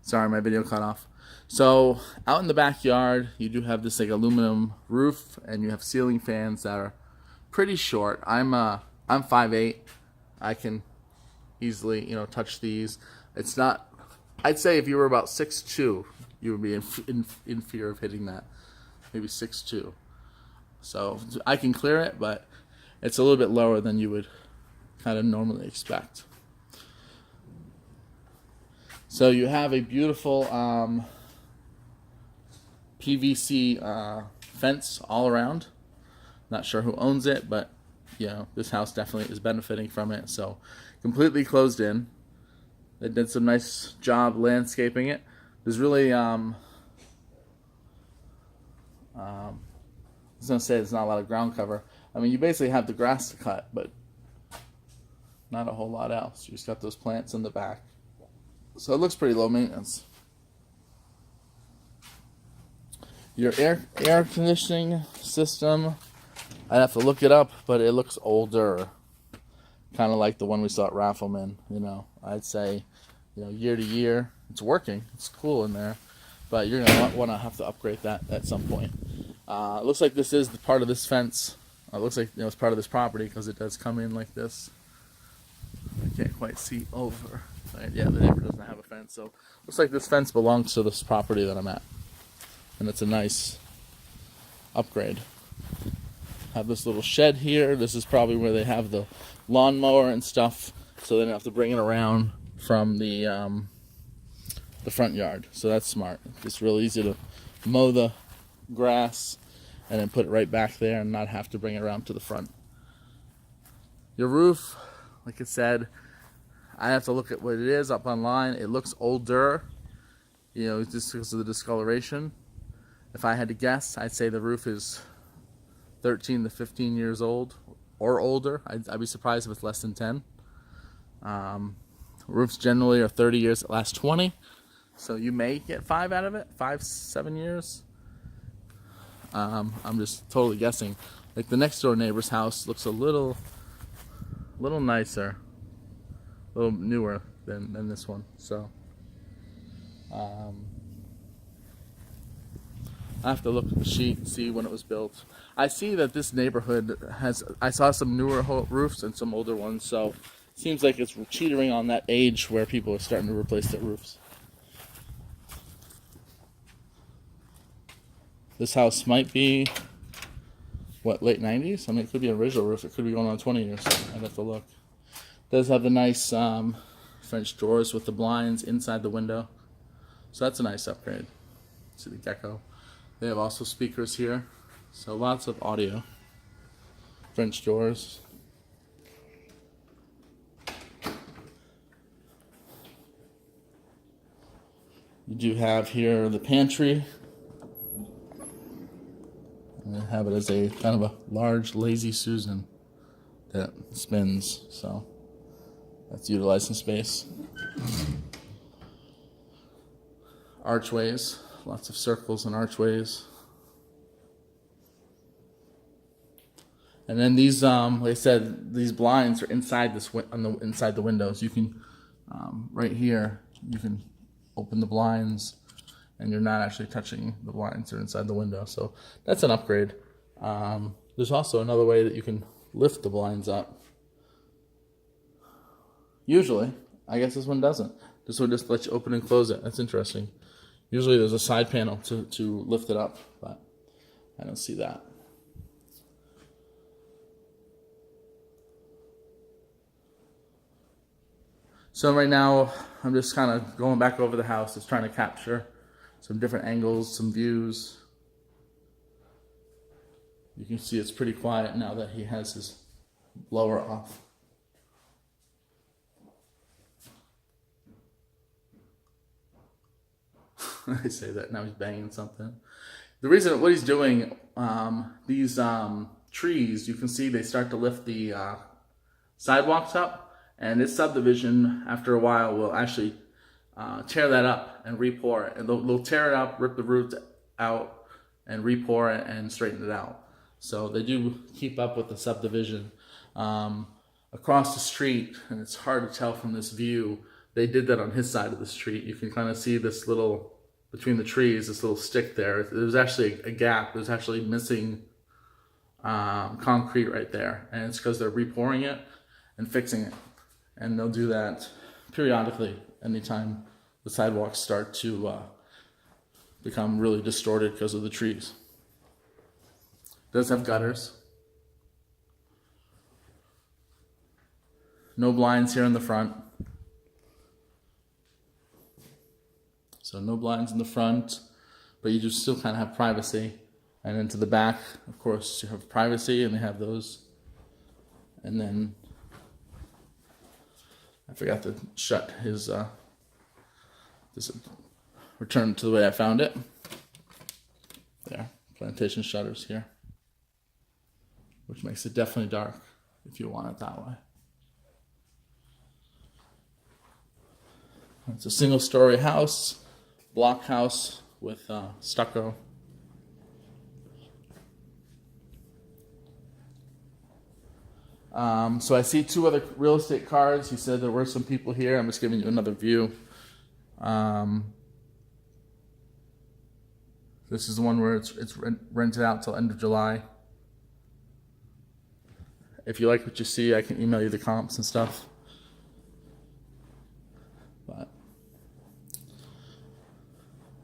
Sorry, my video cut off. So out in the backyard, you do have this like aluminum roof, and you have ceiling fans that are pretty short. I'm 5'8". I can easily touch these. It's not. I'd say if you were about 6'2", you would be in fear of hitting that. Maybe 6'2". So I can clear it, but it's a little bit lower than you would kind of normally expect. So you have a beautiful PVC fence all around. Not sure who owns it, but this house definitely is benefiting from it. So completely closed in. They did some nice job landscaping it. There's really I was gonna say there's not a lot of ground cover. I mean, you basically have the grass to cut, but not a whole lot else. You just got those plants in the back. So it looks pretty low maintenance. Your air conditioning system, I'd have to look it up, but it looks older. Kind of like the one we saw at Raffleman. I'd say, year to year, it's working. It's cool in there, but you're gonna want to have to upgrade that at some point. It looks like this is the part of this fence. It looks like it's part of this property because it does come in like this. I can't quite see over. Yeah, the neighbor doesn't have a fence, so looks like this fence belongs to this property that I'm at, and it's a nice upgrade. Have this little shed here. This is probably where they have the lawnmower and stuff, so they don't have to bring it around from the front yard. So that's smart. It's real easy to mow the grass and then put it right back there and not have to bring it around to the front. Your roof, like I said, I have to look at what it is up online. It looks older, just because of the discoloration. If I had to guess, I'd say the roof is 13 to 15 years old or older. I'd be surprised if it's less than 10. Roofs generally are 30 years, it lasts 20. So you may get 5 out of it, 7 years. I'm just totally guessing. Like the next door neighbor's house looks a little nicer, a little newer than this one. So I have to look at the sheet and see when it was built. I see that this neighborhood I saw some newer roofs and some older ones, so it seems like it's teetering on that age where people are starting to replace their roofs. This house might be, late 90s? I mean, it could be an original roof. It could be going on 20 years. I'd have to look. It does have the nice French doors with the blinds inside the window. So that's a nice upgrade. See the gecko. They have also speakers here. So lots of audio. French doors. You do have here the pantry. I have it as a kind of a large lazy Susan that spins, so that's utilizing space. Archways, lots of circles and archways. And then these, like I said, these blinds are inside inside the windows. You can, right here, you can open the blinds, and you're not actually touching the blinds. They're inside the window, so that's an upgrade. There's also another way that you can lift the blinds up. Usually, I guess this one doesn't. This one just lets you open and close it. That's interesting. Usually there's a side panel to lift it up, but I don't see that. So right now, I'm just kind of going back over the house, just trying to capture some different angles, some views. You can see it's pretty quiet now that he has his blower off. I say that, now he's banging something. The reason, what he's doing, these trees, you can see they start to lift the sidewalks up, and this subdivision, after a while, will actually tear that up and re-pour it. And they'll tear it up, rip the roots out, and re-pour it and straighten it out. So they do keep up with the subdivision. Across the street, and it's hard to tell from this view, they did that on his side of the street. You can kind of see this little, between the trees, this little stick there. There's actually a gap. There's actually missing concrete right there. And it's because they're repouring it and fixing it. And they'll do that periodically anytime the sidewalks start to become really distorted because of the trees. It does have gutters. No blinds here in the front. So no blinds in the front, but you just still kind of have privacy. And then to the back, of course, you have privacy, and they have those. And then I forgot to shut his this return to the way I found it. There, plantation shutters here, which makes it definitely dark if you want it that way. It's a single-story house, block house with stucco. So I see 2 other real estate cards. He said there were some people here. I'm just giving you another view. This is the one where it's rented out till end of July. If you like what you see, I can email you the comps and stuff. But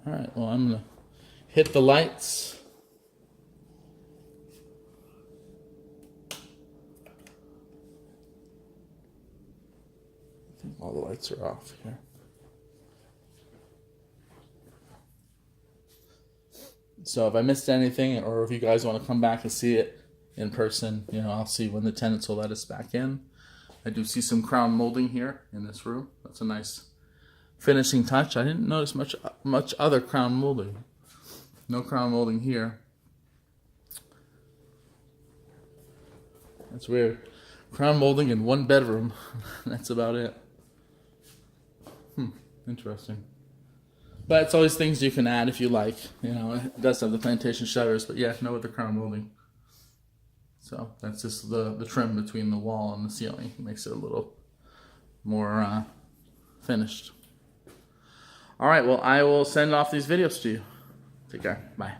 all right, well, I'm gonna hit the lights. I think all the lights are off here. So if I missed anything, or if you guys want to come back and see it in person, you know, I'll see when the tenants will let us back in. I do see some crown molding here in this room. That's a nice finishing touch. I didn't notice much other crown molding. No crown molding here. That's weird. Crown molding in 1 bedroom. That's about it. Interesting. But it's always things you can add if you like. You know, it does have the plantation shutters, but yeah, no other crown molding. So that's just the trim between the wall and the ceiling. It makes it a little more finished. All right, well, I will send off these videos to you. Take care. Bye.